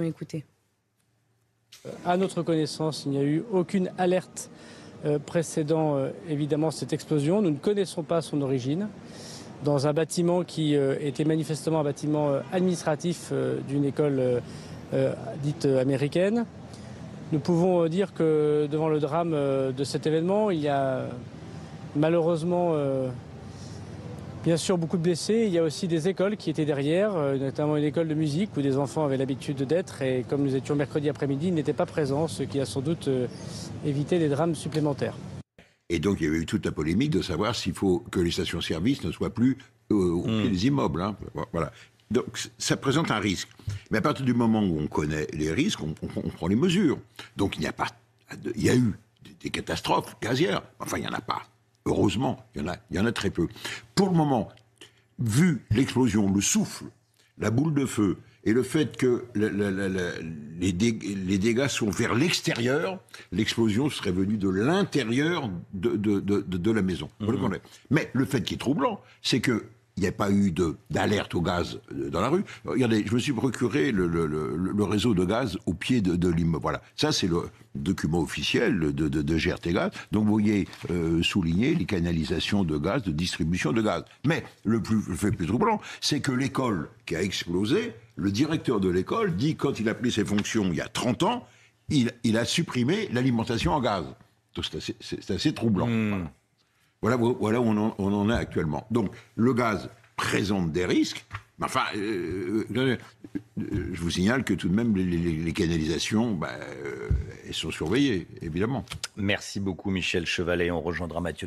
Écoutez. À notre connaissance, il n'y a eu aucune alerte précédant évidemment cette explosion. Nous ne connaissons pas son origine. Dans un bâtiment qui était manifestement un bâtiment administratif d'une école dite américaine. Nous pouvons dire que devant le drame de cet événement, il y a malheureusement bien sûr beaucoup de blessés. Il y a aussi des écoles qui étaient derrière, notamment une école de musique où des enfants avaient l'habitude d'être. Et comme nous étions mercredi après-midi, ils n'étaient pas présents, ce qui a sans doute évité des drames supplémentaires. Et donc il y avait eu toute la polémique de savoir s'il faut que les stations-service ne soient plus au pied des immeubles. Hein. Voilà. Donc ça présente un risque. Mais à partir du moment où on connaît les risques, on prend les mesures. Donc il y a eu des catastrophes gazières. Enfin, il n'y en a pas. Heureusement, il y en a très peu. Pour le moment, vu l'explosion, le souffle, la boule de feu, et le fait que les dégâts sont vers l'extérieur, l'explosion serait venue de l'intérieur de la maison. Mais le fait qui est troublant, c'est que il n'y a pas eu d'alerte au gaz dans la rue. Regardez, je me suis procuré le réseau de gaz au pied de l'immeuble. Voilà, ça c'est le document officiel de GRT Gaz. Donc vous voyez souligner les canalisations de gaz, de distribution de gaz. Mais le fait plus troublant, c'est que l'école qui a explosé, le directeur de l'école dit, quand il a pris ses fonctions il y a 30 ans, il a supprimé l'alimentation en gaz. Donc c'est assez troublant. Voilà où on en est actuellement. Donc, le gaz présente des risques. Mais enfin, je vous signale que tout de même, les canalisations, elles sont surveillées, évidemment. Merci beaucoup, Michel Chevalet. On rejoindra Mathieu.